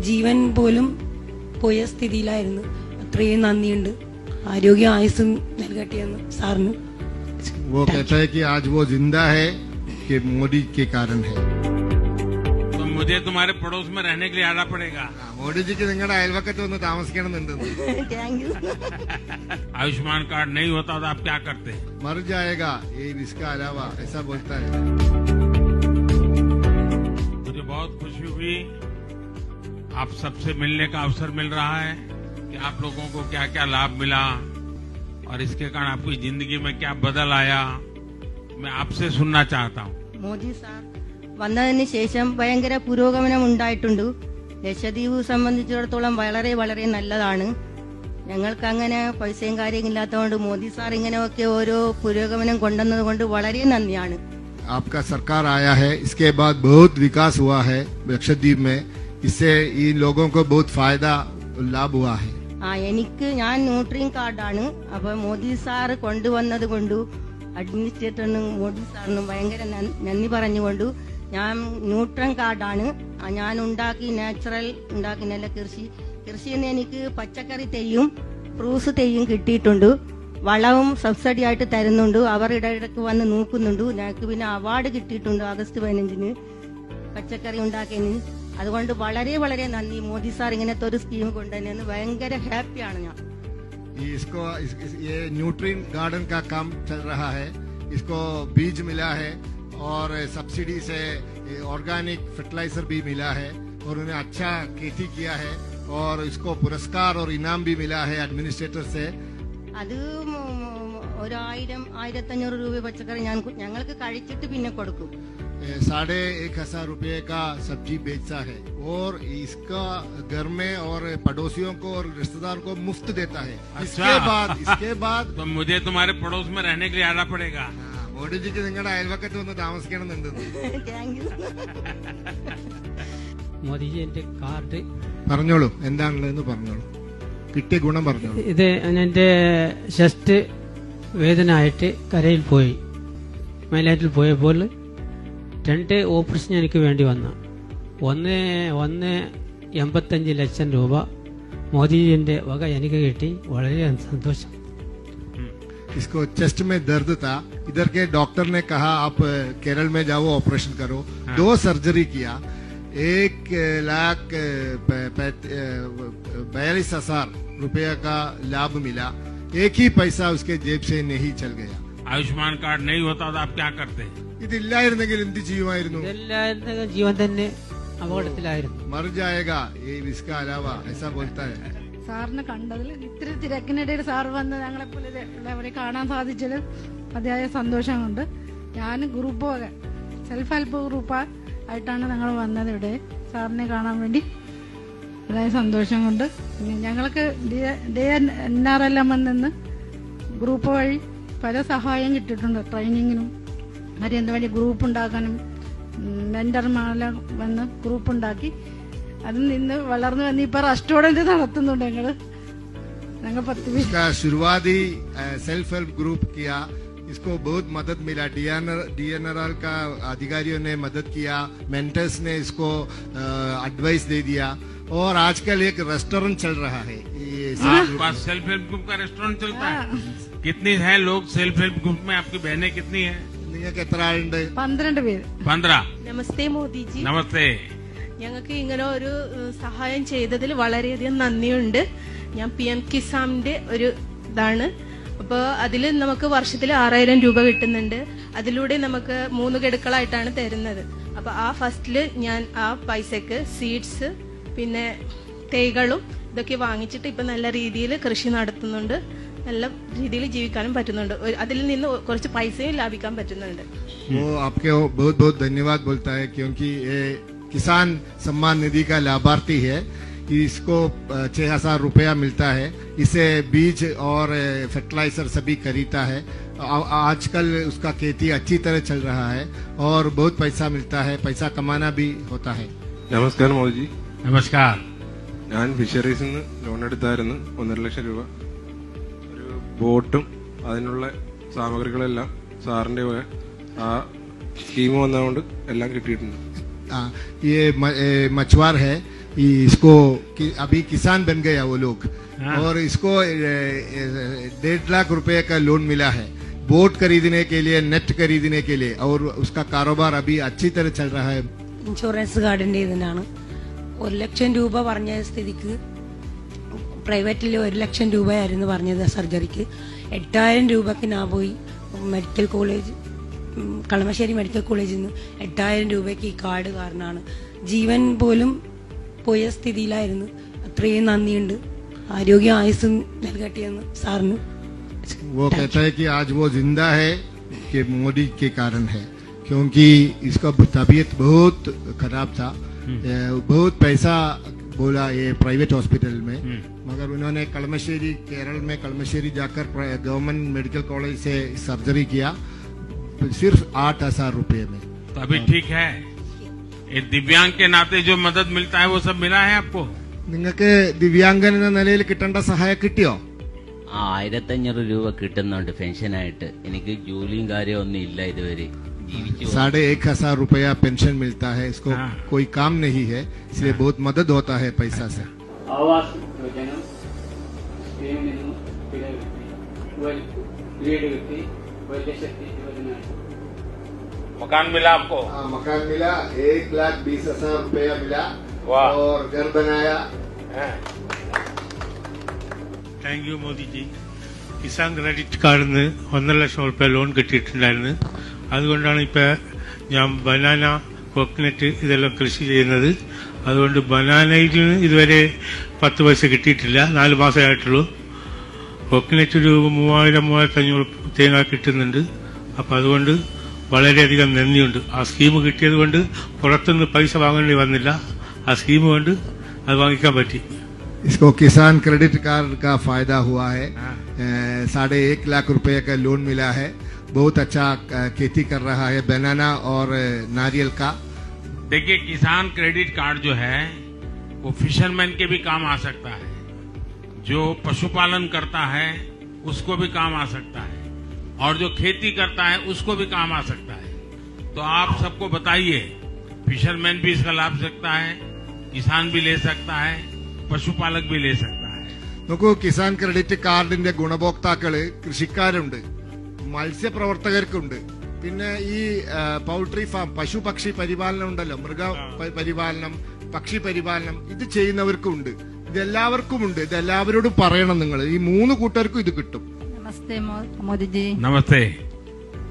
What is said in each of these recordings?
ജീവൻ പോലും പോയ സ്ഥിതിയിലായിരുന്നു. അത്രയും നന്ദിയുണ്ട്. ആരോഗ്യ ആയുസ്സും നൽകട്ടെ എന്ന് സാറിന്. वो कहता है कि आज वो जिंदा है कि मोदी के कारण है. तो मुझे तुम्हारे पड़ोस में रहने के लिए आना पड़ेगा. മോഡി ജിക്ക് നിങ്ങളുടെ അയൽവക്കത്ത് വന്ന് താമസിക്കണമെന്നുണ്ട്. Thank you. आयुष्मान कार्ड नहीं होता तो आप क्या करते? मर जाएगा ये इसका अलावा ऐसा बोलता है. मुझे बहुत खुशी हुई. आप सबसे मिलने का अवसर मिल रहा है कि आप लोगों को क्या क्या लाभ मिला और इसके कारण आपकी जिंदगी में क्या बदल आया, मैं आपसे सुनना चाहता हूँ. മോദി സാർ വന്നതിന് ശേഷം ഭയങ്കര പുരോഗമനം ഉണ്ടായിട്ടുണ്ട്. ലക്ഷദ്വീപ് സംബന്ധിച്ചിടത്തോളം വളരെ വളരെ നല്ലതാണ്. ഞങ്ങൾക്ക് അങ്ങനെ പൈസയും കാര്യമില്ലാത്തതുകൊണ്ട് മോദി സാർ ഇങ്ങനെയൊക്കെ ഓരോ പുരോഗമനം കൊണ്ടുവന്നത് കൊണ്ട് വളരെ നന്ദിയാണ്. आपका सरकार आया है, इसके बाद बहुत विकास हुआ है लक्षद्वीप में. इससे इन लोगों को बहुत फायदा लाभ हुआ है. ഞാൻ ന്യൂട്രീൻ കാർഡാണ്. അപ്പൊ മോദി സാർ കൊണ്ടുവന്നത് കൊണ്ടു അഡ്മിനിസ്ട്രേറ്ററിനും മോദി സാറിനും ഭയങ്കര നന്ദി പറഞ്ഞുകൊണ്ടു ഞാൻ ന്യൂട്രൻ കാർഡാണ്. ഞാൻ ഉണ്ടാക്കി നാച്ചുറൽ ഉണ്ടാക്കി നല്ല കൃഷിയിൽ നിന്ന് എനിക്ക് പച്ചക്കറി തെയ്യും ഫ്രൂട്ട്സ് തെയ്യും കിട്ടിയിട്ടുണ്ട്. വളവും സബ്സിഡി ആയിട്ട് തരുന്നുണ്ട്. അവർ ഇടയ്ക്ക് വന്ന് നോക്കുന്നുണ്ട്. ഞങ്ങൾക്ക് പിന്നെ അവാർഡ് കിട്ടിയിട്ടുണ്ട് August 15 പച്ചക്കറി ഉണ്ടാക്കിയതിന്. അതുകൊണ്ട് വളരെ വളരെ നന്ദി. മോദി സാർ ഇങ്ങനത്തെ ഒരു സ്കീം കൊണ്ടുവന്നു ഭയങ്കര ഹാപ്പിയാണ് ഞാൻ. ये न्यूट्रीन गार्डन का काम चल रहा है. इसको बीज मिला है और सब्सिडी से ऑर्गेनिक फर्टिलाइजर भी मिला है और उन्हें अच्छा खेती किया है और इसको पुरस्कार और इनाम भी मिला है एडमिनिस्ट्रेटर से. അത് 1,000-1,500 രൂപ പച്ചക്കറി ഞങ്ങൾക്ക് കഴിച്ചിട്ട് പിന്നെ കൊടുക്കും. 1,500 रुपये का सब्जी बेचता है और इसका घर में और पड़ोसियों को और रिश्तेदार को मुफ्त देता है. इसके बाद तो मुझे तुम्हारे पड़ोस में रहने के लिए आना पड़ेगा. മോഡി ജിക്ക് നിങ്ങളുടെ അയൽവക്കത്ത് വന്ന് താമസിക്കണമെന്നുണ്ട്. Thank U. മോദിജി എന്റെ കാർഡ് പറഞ്ഞോളൂ, എന്താണുള്ളതെന്ന് പറഞ്ഞോളൂ, കിട്ടിയ ഗുണം പറഞ്ഞോളൂ. ഇത് എന്റെ ചെസ്റ്റ് വേദന ആയിട്ട് കരയിൽ പോയി, മൈലാറ്റിൽ പോയപ്പോൾ 2 ഓപ്പറേഷൻ എനിക്ക് വേണ്ടി വന്നു. ഒന്ന് 85 ലക്ഷം രൂപ മോദിജിന്റെ വക എനിക്ക് കിട്ടി. വളരെ സന്തോഷം. इसको चेस्ट में दर्द था. इधर के डॉक्टर ने कहा आप केरल में जाओ ऑपरेशन करो. 2 सर्जरी किया. 1,42,000 रुपया का लाभ मिला. एक ही पैसा उसके जेब से नहीं चल गया. आयुष्मान कार्ड नहीं होता तो आप क्या करते? ഇതില്ലായിരുന്നെങ്കിൽ എന്ത് ചെയ്യുമായിരുന്നു? ഇതെല്ലായിരുന്നെങ്കിൽ ജീവൻ തന്നെ അപകടത്തിലായിരുന്നു. മർ ജായേഗാ യേ ഇസ്കാ അലാവാ ഐസാ ബോൽത്താ ഹൈ. സാറിനെ കണ്ടതിൽ ഇത്തിരി തിരക്കിനിടയിൽ സാർ വന്ന് ഞങ്ങളെപ്പോലെ അവരെ കാണാൻ സാധിച്ചതിൽ അതിയായ സന്തോഷമുണ്ട്. ഞാൻ ഗ്രൂപ്പ് സെൽഫ് ഹെൽപ്പ് ഗ്രൂപ്പ് ആയിട്ടാണ് ഞങ്ങൾ വന്നത് ഇവിടെ സാറിനെ കാണാൻ വേണ്ടി. അതിയായ സന്തോഷമുണ്ട്. പിന്നെ ഞങ്ങൾക്ക് DNRLM നിന്ന് ഗ്രൂപ്പ് വഴി പല സഹായം കിട്ടിയിട്ടുണ്ട്. ട്രെയിനിങ്ങിനും മറ്റെന്ത് വേണ്ടി ഗ്രൂപ്പ് ഉണ്ടാക്കാനും മെന്റർമാരെല്ലാം വന്ന് ഗ്രൂപ്പ് ഉണ്ടാക്കി അതിൽ നിന്ന് വളർന്നു വന്ന് ഇപ്പൊ റെസ്റ്റോറന്റ് നടത്തുന്നുണ്ട്. ഞങ്ങൾ 10 शुरुआती सेल्फ हेल्प ग्रुप किया. इसको बहुत मदद मिला. DNRL का अधिकारियों ने मदद किया, मेंटर्स ने इसको एडवाइस दे दिया और आजकल एक रेस्टोरेंट चल रहा है. सेल्फ हेल्प ग्रुप का रेस्टोरेंट चलता है. कितनी है लोग सेल्फ हेल्प ग्रुप में? आपकी बहनें कितनी है? 12 പേര്. 15. നമസ്തേ മോദിജി. നമസ്തേ. ഞങ്ങൾക്ക് ഇങ്ങനെ ഒരു സഹായം ചെയ്തതിൽ വളരെയധികം നന്ദിയുണ്ട്. ഞാൻ PM കിസാന്റെ ഒരു ഇതാണ്. അപ്പോൾ അതിൽ നമുക്ക് വർഷത്തിൽ 6,000 രൂപ കിട്ടുന്നുണ്ട്. അതിലൂടെ നമുക്ക് 3 ഗഡുക്കളായിട്ടാണ് തരുന്നത്. അപ്പോൾ ആ ഫസ്റ്റില് ഞാൻ ആ പൈസക്ക് സീഡ്സ് പിന്നെ തൈകളും ഇതൊക്കെ വാങ്ങിച്ചിട്ട് ഇപ്പൊ നല്ല രീതിയിൽ കൃഷി നടത്തുന്നുണ്ട്. നല്ല രീതിയിൽ ജീവിക്കാനും പറ്റുന്നുണ്ട്. അതിൽ നിന്ന് കുറച്ച് പൈസയും ലാഭിക്കാൻ പറ്റുന്നുണ്ട്. वो आपके बहुत बहुत धन्यवाद बोलता है क्योंकि ये किसान सम्मान निधि का लाभार्थी है. इसको 6,000 रुपया मिलता है. इसे बीज और फर्टिलाइजर सभी खरीदता है. आजकल उसका खेती अच्छी तरह चल रहा है और बहुत पैसा मिलता है. पैसा कमाना भी होता है. നമസ്കാരം മോദിജി. नमस्कार. ഞാൻ ഫിഷറീസിൽ നിന്ന് ലോൺ എടുത്തായിരുന്നു 1.5 ലക്ഷം രൂപ. ഒരു ബോട്ടും അതിനുള്ള സാമഗ്രികളെല്ലാം സാറിന്റെ ആ സ്കീം വന്നതുകൊണ്ട് എല്ലാം കിട്ടിയിട്ടുണ്ട്. ये मछुआर है इसको अभी किसान बन गया वो लोग, और इसको 1.5 लाख रुपए का लोन मिला है बोट खरीदने के लिए, नेट खरीदने के लिए, और उसका कारोबार अभी अच्छी तरह चल रहा है. ഇൻഷുറൻസ് കാർഡിന്റെ ഇതിനാണ് 1 ലക്ഷം രൂപ പറഞ്ഞ സ്ഥിതിക്ക് പ്രൈവറ്റിൽ 1 ലക്ഷം രൂപയായിരുന്നു പറഞ്ഞത് സർജറിക്ക്. 8000 രൂപക്ക് ഞാൻ പോയി മെഡിക്കൽ കോളേജ്, കളമശ്ശേരി മെഡിക്കൽ കോളേജിൽ നിന്ന് 8000 രൂപയ്ക്ക് ഈ കാർഡ് കാരണമാണ് ജീവൻ പോലും പോയ സ്ഥിതിയിലായിരുന്നു. അത്രയും നന്ദിയുണ്ട്. ആരോഗ്യ ആയുസ്സും നൽകട്ടെയെന്ന് സാറിന്. वो कहता है कि आज वो जिंदा है कि मोदी के कारण है, क्योंकि इसका तबीयत बहुत खराब था. बहुत पैसा बोला ये प्राइवेट हॉस्पिटल में, मगर उन्होंने कलमश्शेरी, केरल में कलमश्शेरी जाकर गवर्नमेंट मेडिकल कॉलेज से सर्जरी किया सिर्फ 8,000 रुपए में. तो अभी ठीक है. ये दिव्यांग के नाते जो मदद मिलता है वो सब मिला है आपको? നിങ്ങൾക്ക് ദിവ്യാംഗൻ എന്ന നിലയിൽ കിട്ടേണ്ട സഹായം കിട്ടിയോ? 1500 രൂപ കിട്ടുന്നുണ്ട് പെൻഷനായിട്ട്. എനിക്ക് ജോലിയും കാര്യമൊന്നും ഇല്ല ഇതുവരെ. 1,500 रुपया पेंशन मिलता है. इसको कोई काम नहीं है, इसलिए बहुत मदद होता है पैसा से. आवास योजना स्कीम मकान मिला आपको? मकान मिला, 1,20,000 रुपया मिला और घर बनाया. Thank you Modiji. Kisan credit കാർഡിൽ നിന്ന് 1.5 ലക്ഷം റുപ്യ ലോൺ കിട്ടിയിട്ടുണ്ടായിരുന്നു. അതുകൊണ്ടാണ് ഇപ്പോൾ ഞാൻ ബനാന, കോക്കനട്ട് ഇതെല്ലാം കൃഷി ചെയ്യുന്നത്. അതുകൊണ്ട് ബനാനയിൽ ഇതുവരെ 10 പൈസ കിട്ടിയിട്ടില്ല, 4 മാസമായിട്ടുള്ളൂ. കോക്കനറ്റ് ഒരു 3,000-3,500 തേങ്ങ കിട്ടുന്നുണ്ട്. അപ്പം അതുകൊണ്ട് വളരെയധികം നന്ദിയുണ്ട്. ആ സ്കീം കിട്ടിയത് കൊണ്ട് പുറത്തുനിന്ന് പൈസ വാങ്ങേണ്ടി വന്നില്ല. ആ സ്കീം കൊണ്ട് അത് വാങ്ങിക്കാൻ പറ്റി. इसको किसान क्रेडिट कार्ड का फायदा हुआ है. 1.5 लाख रुपए का लोन मिला है. बहुत अच्छा खेती कर रहा है बनाना और नारियल का. देखिए, किसान क्रेडिट कार्ड जो है वो फिशरमैन के भी काम आ सकता है, जो पशुपालन करता है उसको भी काम आ सकता है, और जो खेती करता है उसको भी काम आ सकता है. तो आप सबको बताइए, फिशरमैन भी इसका लाभ सकता है, किसान भी ले सकता है, പശുപാലക് भी ले सकता है. നോക്കൂ, കിസാൻ ക്രെഡിറ്റ് കാർഡിന്റെ ഗുണഭോക്താക്കള് കൃഷിക്കാരുണ്ട്, മത്സ്യപ്രവർത്തകർക്കുണ്ട്, പിന്നെ ഈ പൗൾട്രി ഫാം, പശു പക്ഷി പരിപാലനം ഉണ്ടല്ലോ, മൃഗ പരിപാലനം, പക്ഷി പരിപാലനം, ഇത് ചെയ്യുന്നവർക്കുണ്ട്. ഇതെല്ലാവർക്കുമുണ്ട്. ഇതെല്ലാവരോടും പറയണം നിങ്ങൾ. ഈ 3 കൂട്ടർക്കും ഇത് കിട്ടും. നമസ്തേ മോദിജി. നമസ്തേ.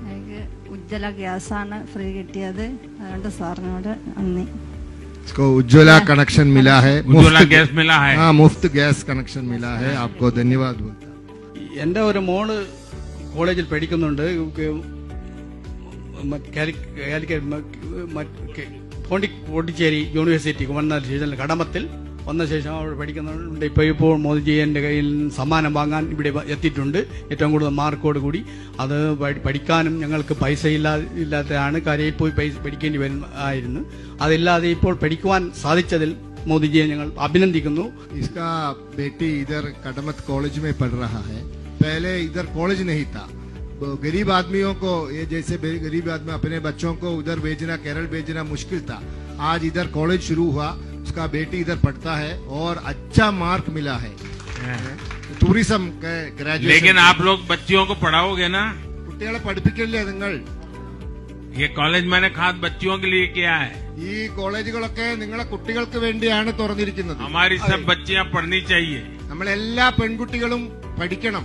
എനിക്ക് ഉജ്ജ്വല ഗ്യാസാണ് ഫ്രീ കിട്ടിയത്. അതുകൊണ്ട് സാറിനോട് നന്ദി. इसको उज्ज्वला कनेक्शन मिला है, उज्ज्वला गैस मिला है. हाँ, मुफ्त गैस कनेक्शन मिला है. आपको धन्यवाद बोलता. എന്റെ ഒരു മോള് കോളേജിൽ പഠിക്കുന്നുണ്ട്. പോണ്ടിച്ചേരി യൂണിവേഴ്സിറ്റി വന്ന ശേഷം കടമത്തിൽ വന്ന ശേഷം അവിടെ പഠിക്കുന്നുണ്ട്. ഇപ്പോൾ മോദിജി എന്റെ കയ്യിൽ സമ്മാനം വാങ്ങാൻ ഇവിടെ എത്തിയിട്ടുണ്ട്, ഏറ്റവും കൂടുതൽ മാർക്കോട് കൂടി. അത് പഠിക്കാനും ഞങ്ങൾക്ക് പൈസ ഇല്ലാത്തതാണ്, കരയിൽ പോയി പഠിക്കേണ്ടി ആയിരുന്നു. അതില്ലാതെ ഇപ്പോൾ പഠിക്കുവാൻ സാധിച്ചതിൽ മോദിജിയെ ഞങ്ങൾ അഭിനന്ദിക്കുന്നു. इसका बेटी इधर कड़मत कॉलेज में पढ़ रहा है. पहले इधर कॉलेज नहीं था. गरीब आदमियों को, ये जैसे गरीब आदमी अपने बच्चों को उधर भेजना, केरल भेजना मुश्किल था. आज इधर कॉलेज शुरू हुआ, उसका बेटी इधर पढ़ता है और अच्छा मार्क मिला है. Tourism graduation. लेकिन आप लोग बच्चियों को पढ़ाओगे ना? കുട്ടികളെ പഠിപ്പിക്കില്ലേ നിങ്ങൾ? ये कॉलेज मैंने खास बच्चियों के लिए किया है. ഈ കോളേജുകളൊക്കെ നിങ്ങളെ കുട്ടികൾക്ക് വേണ്ടിയാണ് തുറന്നിരിക്കുന്നത്. हमारी सब बच्चियां पढ़नी चाहिए. നമ്മളെല്ലാ പെൺകുട്ടികളും പഠിക്കണം.